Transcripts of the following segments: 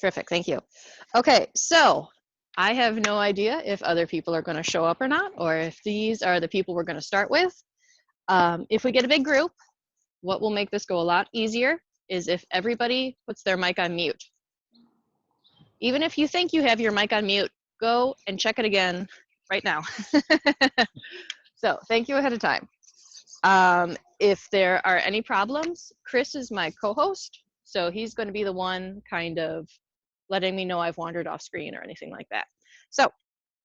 Terrific, thank you. Okay, so I have no idea if other people are going to show up or not, or if these are the people we're going to start with. If we get a big group, what will make this go a lot easier is if everybody puts their mic on mute. Even if you think you have your mic on mute, go and check it again right now. So thank you ahead of time. If there are any problems, Chris is my co-host, so he's going to be the one kind of letting me know I've wandered off screen or anything like that. So,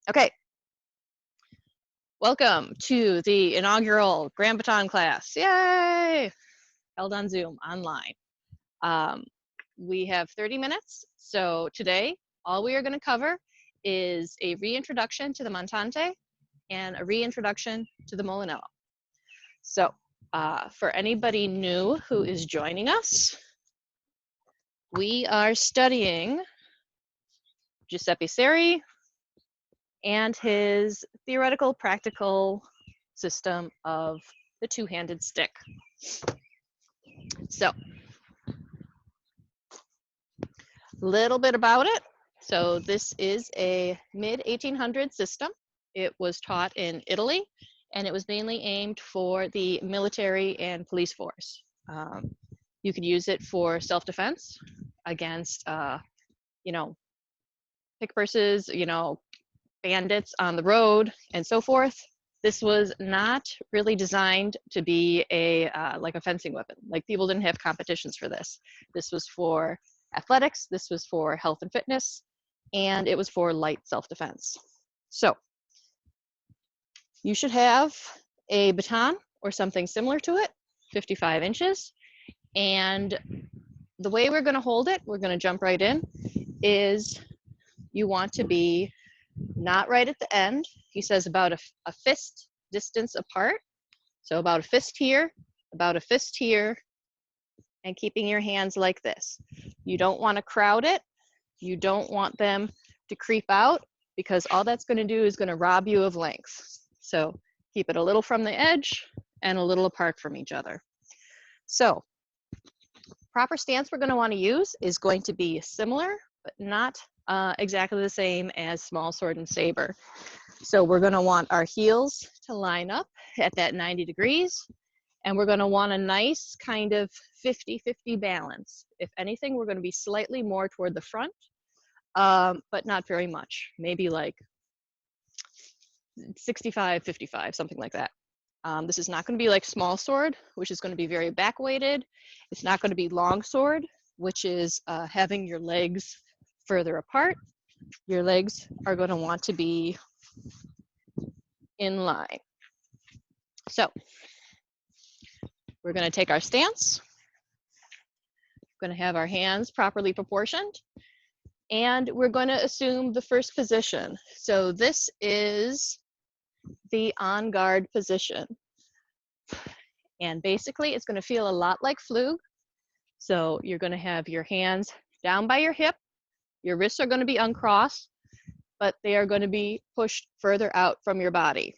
okay. Welcome to the inaugural Grand Baton class. Yay! Held on Zoom, online. We have 30 minutes. So today, all we are going to cover is a reintroduction to the Montante and a reintroduction to the Molinello. So for anybody new who is joining us, we are studying Giuseppe Cerri and his theoretical practical system of the two-handed stick. So, a little bit about it. So this is a mid-1800s system. It was taught in Italy, and it was mainly aimed for the military and police force. You could use it for self-defense against, you know, pickpockets, you know, bandits on the road and so forth. This was not really designed to be a like a fencing weapon. Like, people didn't have competitions for this. This was for athletics, this was for health and fitness, and it was for light self-defense. So you should have a baton or something similar to it, 55 inches. And the way we're going to hold it, we're going to jump right in, is you want to be not right at the end. He says about a fist distance apart. So about a fist here, about a fist here, and keeping your hands like this. You don't want to crowd it. You don't want them to creep out, because all that's going to do is going to rob you of length. So keep it a little from the edge and a little apart from each other. So proper stance we're going to want to use is going to be similar, but not exactly the same as small sword and saber. So we're going to want our heels to line up at that 90 degrees, and we're going to want a nice kind of 50-50 balance. If anything, we're going to be slightly more toward the front, but not very much, maybe like 65-55, something like that. This is not going to be like small sword, which is going to be very back weighted. It's not going to be long sword, which is having your legs further apart. Your legs are going to want to be in line. So we're going to take our stance. We're going to have our hands properly proportioned, and we're going to assume the first position. So this is the on guard position. And basically it's going to feel a lot like Flug. So you're going to have your hands down by your hip. Your wrists are going to be uncrossed, but they are going to be pushed further out from your body.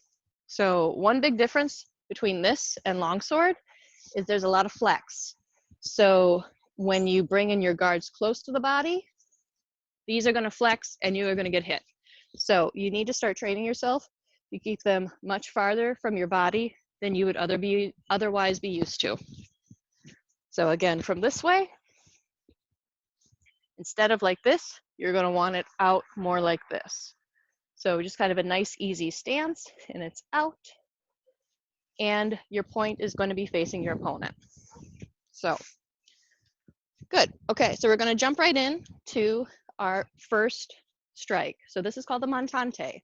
So one big difference between this and longsword is there's a lot of flex. So when you bring in your guards close to the body, these are going to flex and you are going to get hit. So you need to start training yourself. You keep them much farther from your body than you would otherwise be used to. So again, from this way, instead of like this, you're going to want it out more like this. So just kind of a nice, easy stance, and it's out. And your point is going to be facing your opponent. So, good. Okay, so we're going to jump right in to our first strike. So this is called the Montante.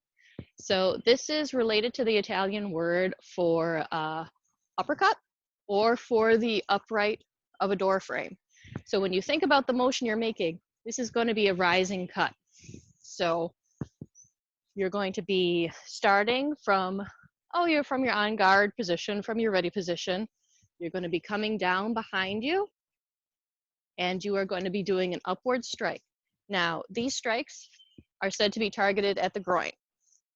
So this is related to the Italian word for uppercut, or for the upright of a door frame. So when you think about the motion you're making, this is going to be a rising cut. So you're going to be starting from, you're from your on guard position, from your ready position. You're going to be coming down behind you, and you are going to be doing an upward strike. Now, these strikes are said to be targeted at the groin.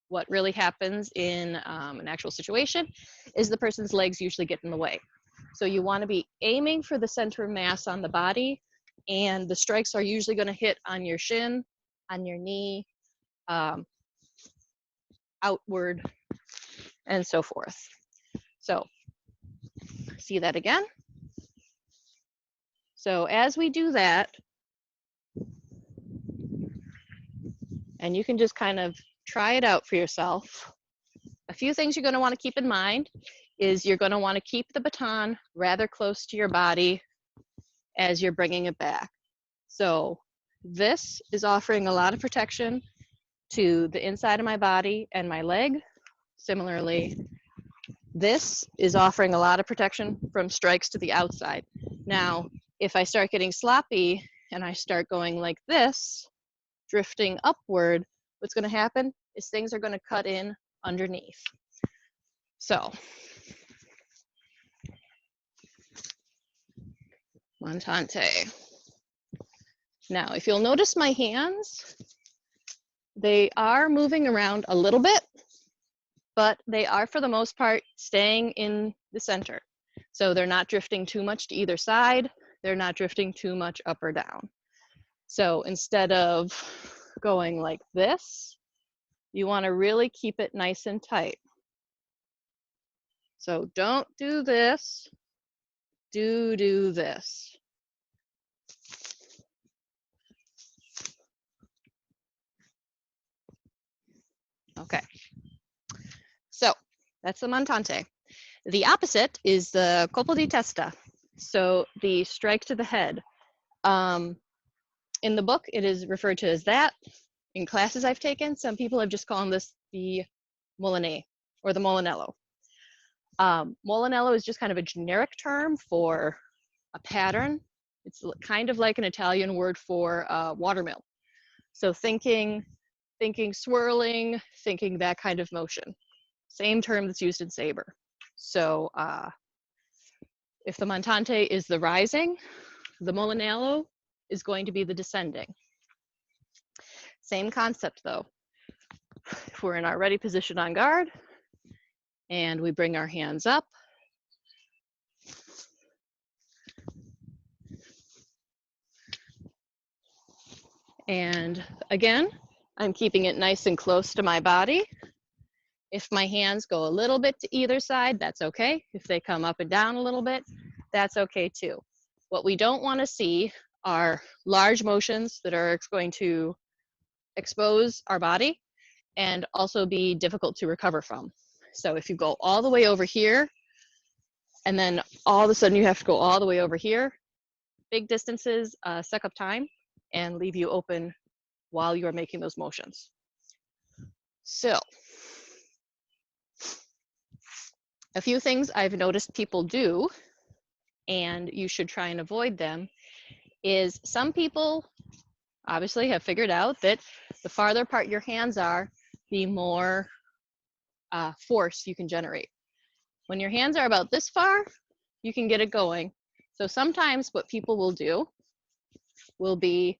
What really happens in an actual situation is the person's legs usually get in the way. So you want to be aiming for the center of mass on the body and the strikes are usually going to hit on your shin, on your knee, outward, and so forth. So see that again. So as we do that, and you can just kind of try it out for yourself. A few things you're going to want to keep in mind is you're going to want to keep the baton rather close to your body as you're bringing it back. So this is offering a lot of protection to the inside of my body and my leg. Similarly, this is offering a lot of protection from strikes to the outside. Now, if I start getting sloppy and I start going like this, drifting upward, what's going to happen is things are going to cut in underneath. So, Montante. Now, if you'll notice my hands, they are moving around a little bit, but they are, for the most part, staying in the center. So they're not drifting too much to either side. They're not drifting too much up or down. So instead of going like this, you want to really keep it nice and tight. So don't do this. Do this. Okay. So that's the Montante. The opposite is the Colpo di Testa. So the strike to the head. In the book, it is referred to as that. In classes I've taken, some people have just called this the Molinè or the Molinello. Molinello is just kind of a generic term for a pattern. It's kind of like an Italian word for watermill. So thinking swirling, thinking that kind of motion. Same term that's used in saber. So if the Montante is the rising, the Molinello is going to be the descending. Same concept though. If we're in our ready position on guard, and we bring our hands up, and again, I'm keeping it nice and close to my body. If my hands go a little bit to either side, that's okay. If they come up and down a little bit, that's okay too. What we don't want to see are large motions that are going to expose our body and also be difficult to recover from. So if you go all the way over here, and then all of a sudden you have to go all the way over here, big distances suck up time and leave you open while you are making those motions. So a few things I've noticed people do, and you should try and avoid them, is some people obviously have figured out that the farther apart your hands are, the more force you can generate. When your hands are about this far, you can get it going. So sometimes what people will do will be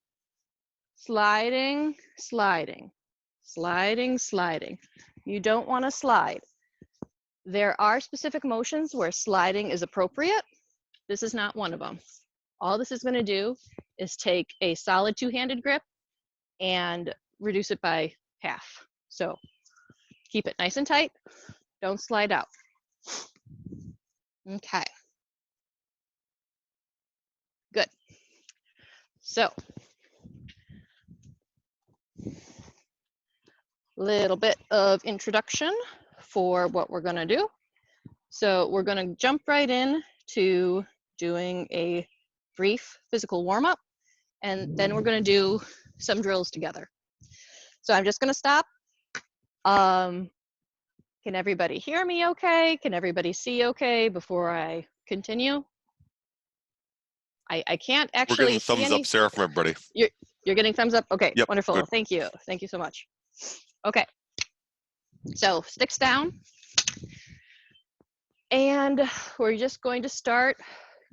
sliding, sliding, sliding, sliding. You don't want to slide. There are specific motions where sliding is appropriate. This is not one of them. All this is going to do is take a solid two-handed grip and reduce it by half. So keep it nice and tight. Don't slide out. Okay. Good. So little bit of introduction for what we're going to do. So we're going to jump right in to doing a brief physical warm-up, and then we're going to do some drills together. So I'm just going to stop. Can everybody hear me okay? Can everybody see okay before I continue? I can't actually. We're getting thumbs up, Sarah, from everybody. You're getting thumbs up? Okay, yep, wonderful. good. Thank you. Thank you so much. Okay, so sticks down. And we're just going to start,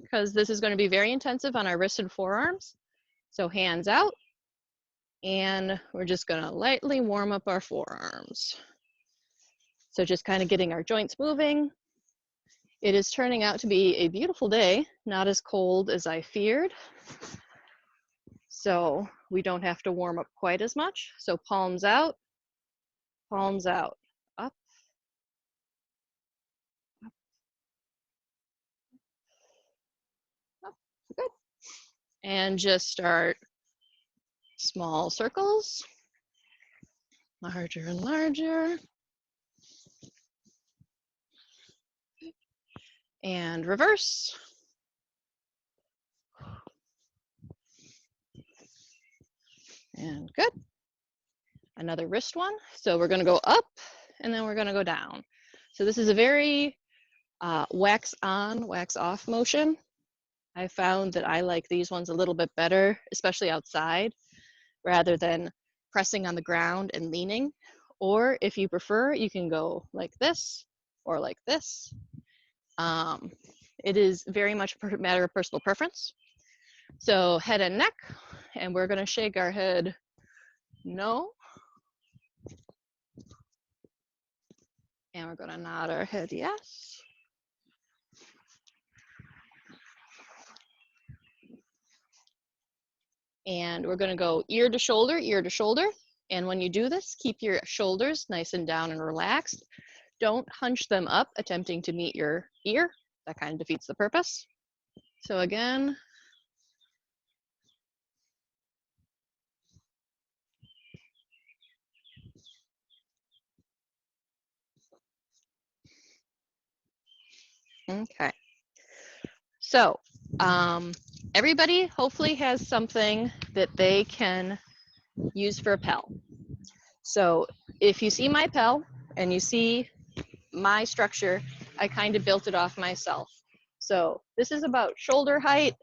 because this is going to be very intensive on our wrists and forearms. So hands out, and we're just going to lightly warm up our forearms. So just kind of getting our joints moving. It is turning out to be a beautiful day, not as cold as I feared. So we don't have to warm up quite as much. So palms out, up, up, up. Good. And just start small circles, larger and larger. And reverse. And good. Another wrist one. So we're going to go up and then we're going to go down. So this is a very wax on, wax off motion. I found that I like these ones a little bit better, especially outside, rather than pressing on the ground and leaning. Or if you prefer, you can go like this or like this. It is very much a matter of personal preference. So head and neck, and we're going to shake our head no. And we're going to nod our head yes. And we're going to go ear to shoulder, ear to shoulder. And when you do this, keep your shoulders nice and down and relaxed. Don't hunch them up, attempting to meet your ear. That kind of defeats the purpose. So again, okay. So everybody hopefully has something that they can use for a PEL. So if you see my PEL and you see my structure, I kind of built it off myself. So this is about shoulder height.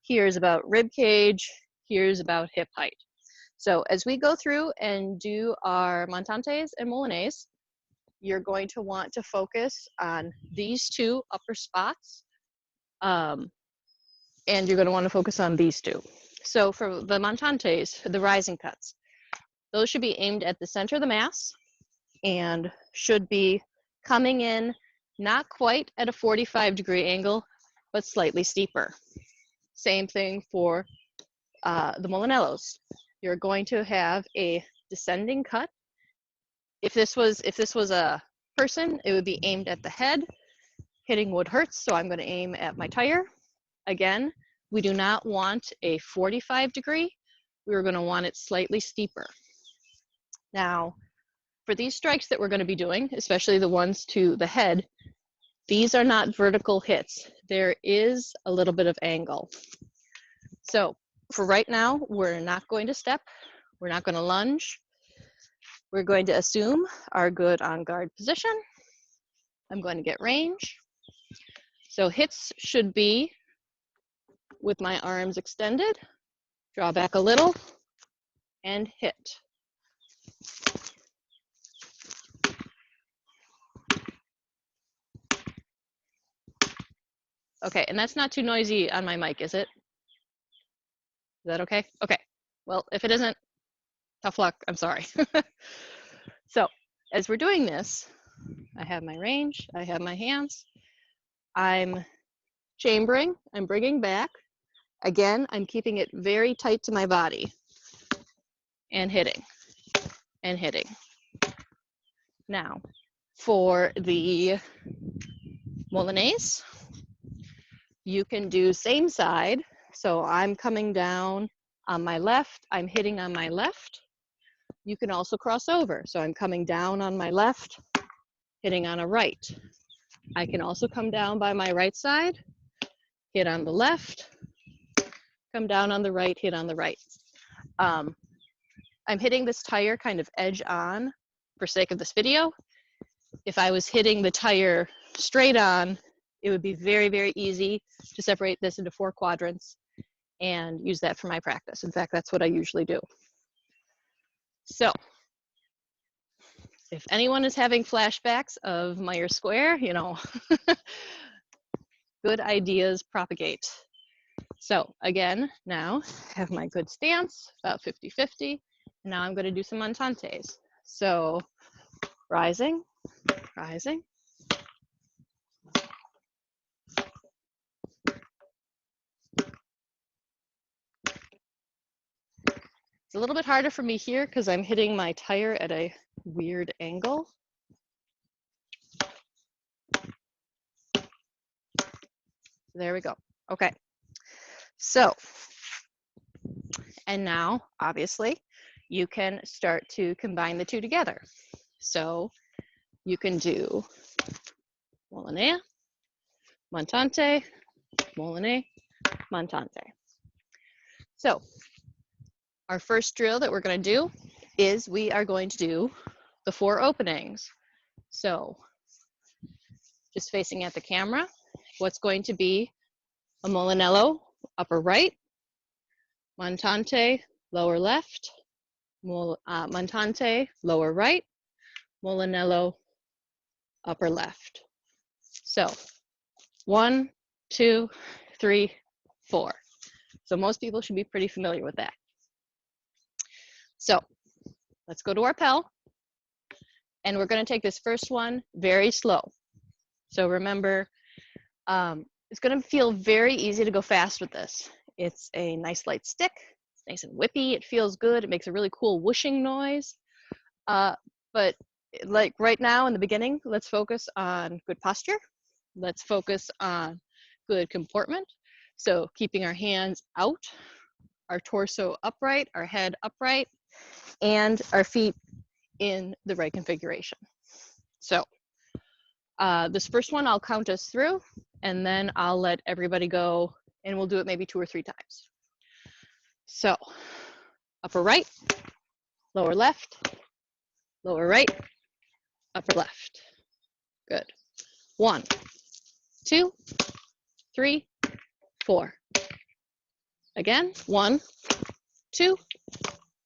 Here's about rib cage. Here's about hip height. So as we go through and do our montantes and Milanese, you're going to want to focus on these two upper spots. And you're going to want to focus on these two. So for the montantes, the rising cuts, those should be aimed at the center of the mass and should be coming in not quite at a 45-degree angle, but slightly steeper. Same thing for the Molinellos. You're going to have a descending cut. If this was a person, it would be aimed at the head. Hitting wood hurts, so I'm going to aim at my tire. Again, we do not want a 45-degree. We're going to want it slightly steeper. Now, for these strikes that we're going to be doing, especially the ones to the head, these are not vertical hits. There is a little bit of angle. So for right now, we're not going to step. We're not going to lunge. We're going to assume our good on guard position. I'm going to get range. So hits should be with my arms extended, draw back a little, and hit. Okay, and that's not too noisy on my mic, is it? Is that okay? Okay, well, if it isn't, tough luck, I'm sorry. So, as we're doing this, I have my range, I have my hands, I'm chambering, I'm bringing back. Again, I'm keeping it very tight to my body and hitting and hitting. Now, for the Milanese, you can do same side. So I'm coming down on my left, I'm hitting on my left. You can also cross over. So I'm coming down on my left, hitting on a right. I can also come down by my right side, hit on the left, come down on the right, hit on the right. I'm hitting this tire kind of edge on for sake of this video. If I was hitting the tire straight on, it would be very, very easy to separate this into 4 quadrants and use that for my practice. In fact, that's what I usually do. So if anyone is having flashbacks of Myers Square, you know, good ideas propagate. So again, now I have my good stance, about 50-50. Now I'm going to do some montantes. So rising, rising. It's a little bit harder for me here because I'm hitting my tire at a weird angle. There we go. Okay. So, and now, obviously, you can start to combine the two together. So you can do Molinea, Montante, Molinea, Montante. So our first drill that we're going to do is we are going to do the 4 openings. So just facing at the camera, what's going to be a Molinello, upper right, Montante, lower left, Montante, lower right, Molinello, upper left. So 1, 2, 3, 4. So most people should be pretty familiar with that. So let's go to our Pel, and we're going to take this first one very slow. So remember, it's going to feel very easy to go fast with this. It's a nice light stick. It's nice and whippy. It feels good. It makes a really cool whooshing noise. But like right now in the beginning, let's focus on good posture. Let's focus on good comportment. So keeping our hands out, our torso upright, our head upright, and our feet in the right configuration. So this first one, I'll count us through, and then I'll let everybody go, and we'll do it maybe 2 or 3 times. So upper right, lower left, lower right, upper left. Good. 1, 2, 3, 4. Again, 1, 2,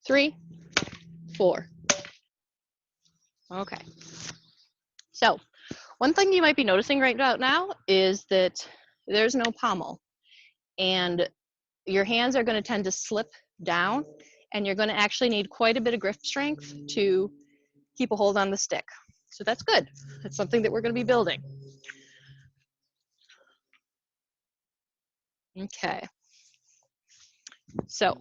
3, 4. Okay. So one thing you might be noticing right about now is that there's no pommel, and your hands are going to tend to slip down, and you're going to actually need quite a bit of grip strength to keep a hold on the stick. So that's good. That's something that we're going to be building. Okay. So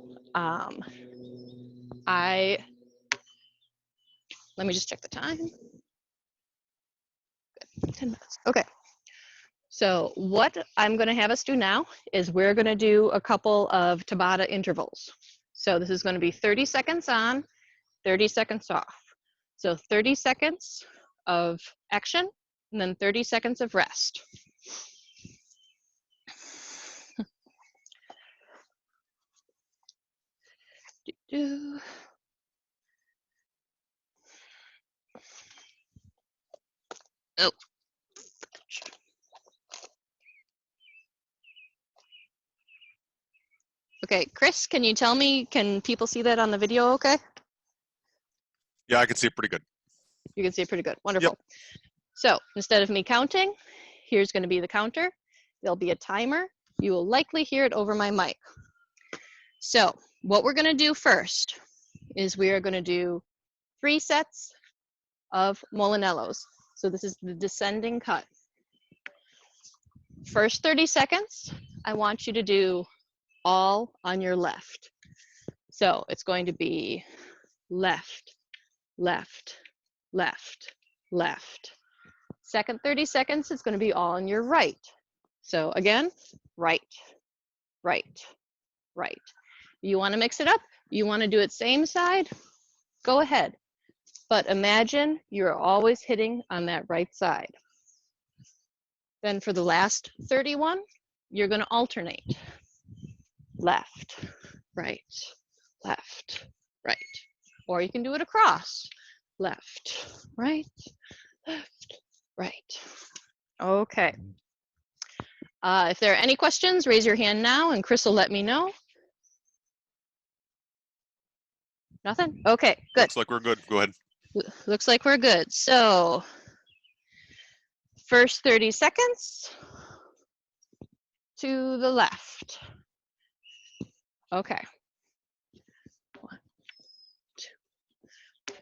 let me just check the time. Good. 10 minutes. Okay. So what I'm going to have us do now is we're going to do a couple of Tabata intervals. So this is going to be 30 seconds on, 30 seconds off. So 30 seconds of action, and then 30 seconds of rest. Oh. Okay, Chris, can you tell me, can people see that on the video okay? Yeah, I can see it pretty good. You can see it pretty good. Wonderful. Yep. So instead of me counting, here's going to be the counter. There'll be a timer. You will likely hear it over my mic. So what we're going to do first is we are going to do 3 sets of Molinellos. So this is the descending cut. First 30 seconds, I want you to do all on your left. So it's going to be left, left, left, left. Second 30 seconds, it's going to be all on your right. So again, right, right, right. You want to mix it up? You want to do it same side? Go ahead. But imagine you're always hitting on that right side. Then for the last 31, you're going to alternate. Left, right, left, right. Or you can do it across. Left, right, left, right. Okay. If there are any questions, raise your hand now, and Chris will let me know. Nothing? Okay, good. Looks like we're good. Go ahead. Looks like we're good. So first 30 seconds to the left. Okay. 1, 2, 3.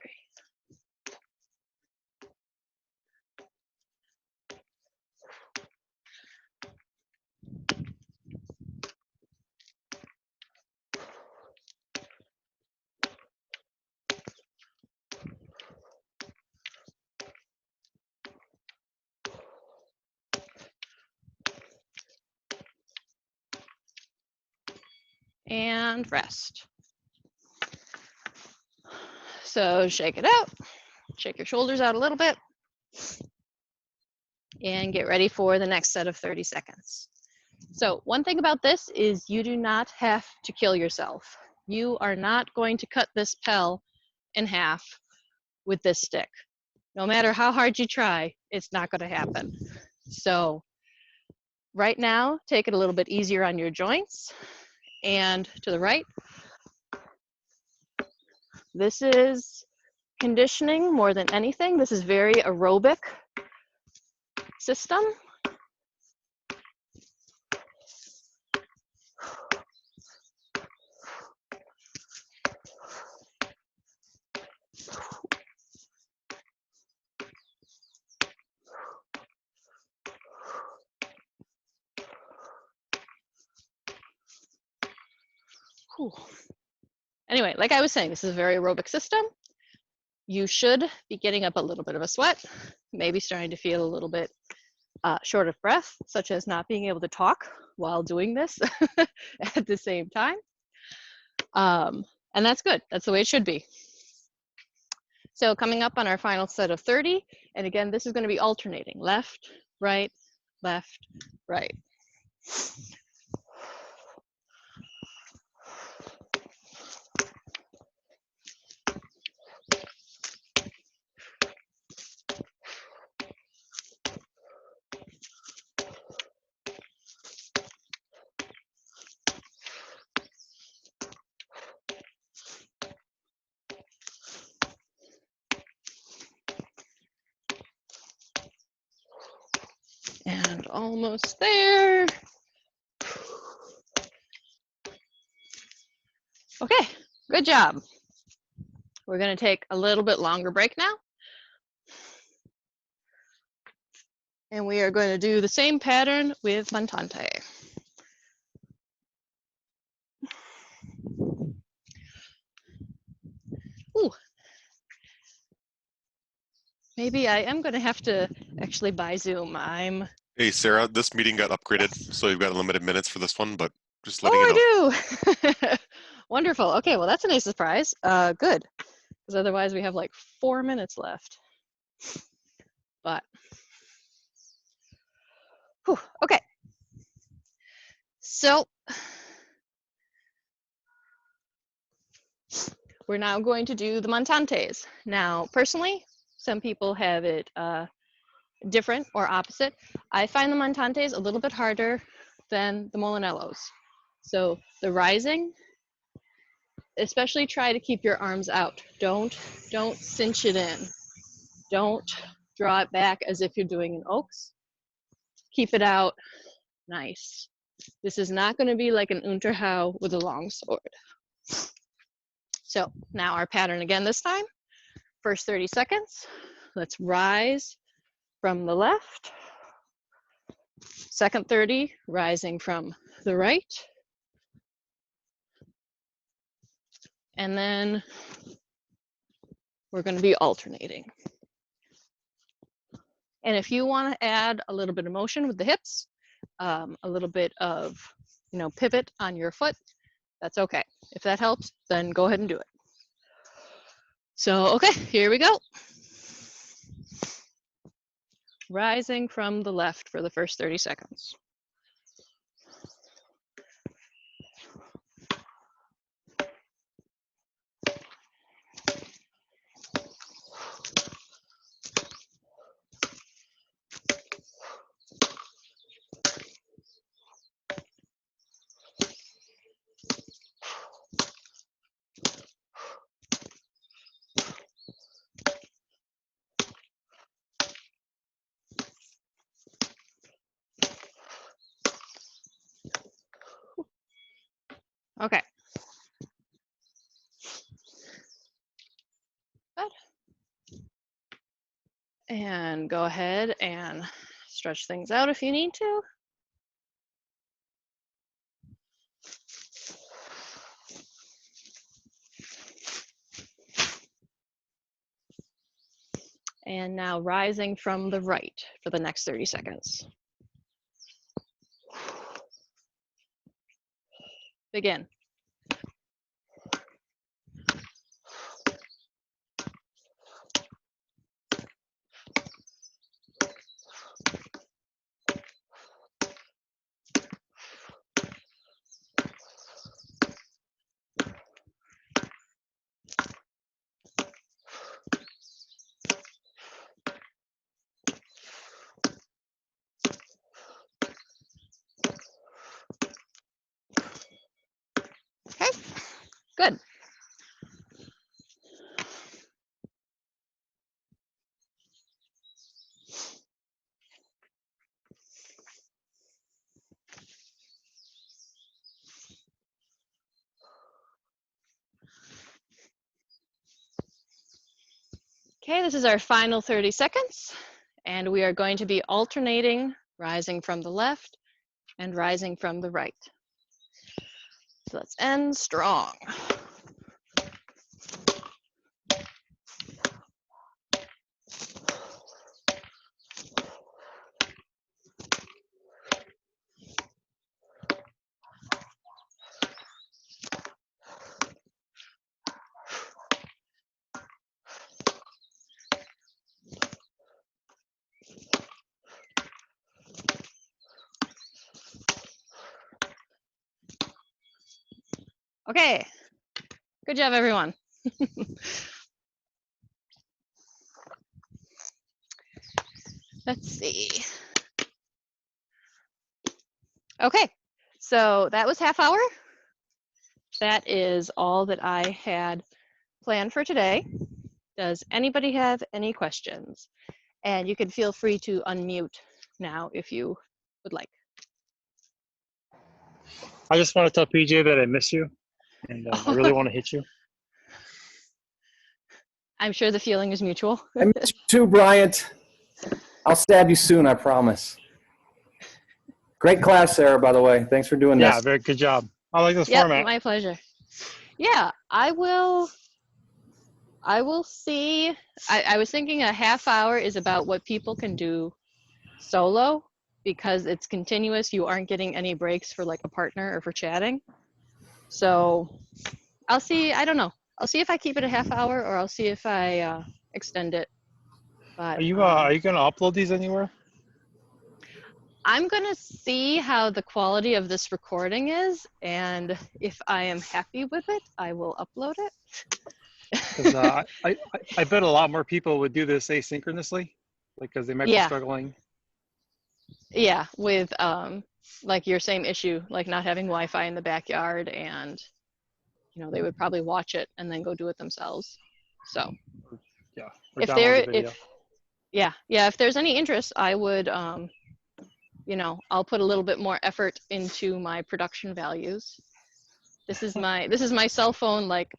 and rest. So shake it out, shake your shoulders out a little bit, and get ready for the next set of 30 seconds. So one thing about this is you do not have to kill yourself. You are not going to cut this PEL in half with this stick. No matter how hard you try, it's not going to happen. So right now, take it a little bit easier on your joints. And to the right, this is conditioning more than anything. This is very aerobic system. Whew. Anyway, like I was saying, this is a very aerobic system. You should be getting up a little bit of a sweat, maybe starting to feel a little bit short of breath, such as not being able to talk while doing this at the same time. And that's good. That's the way it should be. So coming up on our final set of 30, and again, this is going to be alternating, left, right, left, right. And almost there. Okay, good job. We're going to take a little bit longer break now. And we are going to do the same pattern with Montante. Ooh. Maybe I am going to have to actually buy Zoom. Hey, Sarah, this meeting got upgraded, so you've got unlimited minutes for this one, but just letting Oh, you know. I do. Wonderful. Okay, well, that's a nice surprise. Good, because otherwise we have like 4 minutes left. But, whew, okay. So, we're now going to do the Montantes. Now, personally, some people have it different or opposite. I find the Montantes a little bit harder than the Molinellos. So the rising, especially try to keep your arms out. Don't cinch it in. Don't draw it back as if you're doing an Oaks. Keep it out nice. This is not going to be like an Unterhau with a long sword. So now our pattern again this time. First 30 seconds. Let's rise from the left. Second 30, rising from the right. And then we're going to be alternating. And if you want to add a little bit of motion with the hips, a little bit of, pivot on your foot, that's okay. If that helps, then go ahead and do it. So, okay, here we go. Rising from the left for the first 30 seconds. Okay. Good. And go ahead and stretch things out if you need to. And now rising from the right for the next 30 seconds. Begin. Okay, this is our final 30 seconds, and we are going to be alternating, rising from the left and rising from the right. So let's end strong. Okay, good job, everyone. Let's see. Okay, so that was half hour. That is all that I had planned for today. Does anybody have any questions? And you can feel free to unmute now if you would like. I just want to tell PJ that I miss you, and I really want to hit you. I'm sure the feeling is mutual. I miss you too, Bryant. I'll stab you soon, I promise. Great class, Sarah, by the way. Thanks for doing Yeah, this. very good job. I like this Yep, format. my pleasure. Yeah, I will see. I was thinking a half hour is about what people can do solo because it's continuous. You aren't getting any breaks for like a partner or for chatting. So I'll see. I don't know. I'll see if I keep it a half hour or I'll see if I extend it. But Are you going to upload these anywhere? I'm going to see how the quality of this recording is, and if I am happy with it, I will upload it. Because I bet a lot more people would do this asynchronously, because they might be Yeah. struggling. Yeah, with like your same issue, like not having Wi-Fi in the backyard, and they would probably watch it and then go do it themselves. So Yeah. Or if download the video. if there's any interest, I would I'll put a little bit more effort into my production values. This is my cell phone, like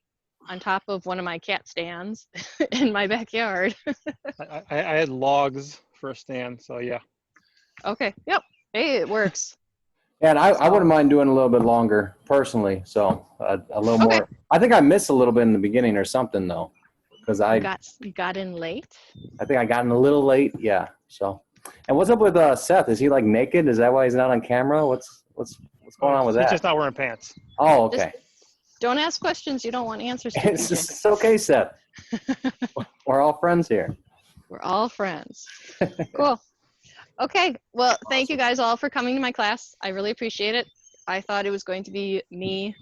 on top of one of my cat stands in my backyard. I had logs for a stand, so yeah. Okay. Yep. Hey, it works. Yeah, and I wouldn't mind doing a little bit longer, personally. So a little more. I think I missed a little bit in the beginning or something, though. Because You got in late? I think I got in a little late. Yeah. So, and what's up with Seth? Is he like naked? Is that why he's not on camera? What's going on with He's that? just not wearing pants. Oh, okay. Don't ask questions you don't want answers to. It's okay, Seth. We're all friends here. We're all friends. Cool. Okay. Well, thank you guys all for coming to my class. I really appreciate it. I thought it was going to be me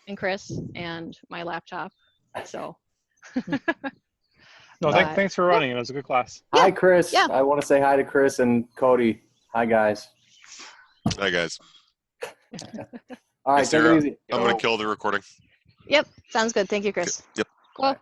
and Chris and my laptop. So. No, thanks for running. It was a good class. Yeah. Hi, Chris. Yeah. I want to say hi to Chris and Cody. Hi, guys. Hi, guys. All right, take Sarah, it easy. I'm going to kill the recording. Yep. Sounds good. Thank you, Chris. Yep. Cool.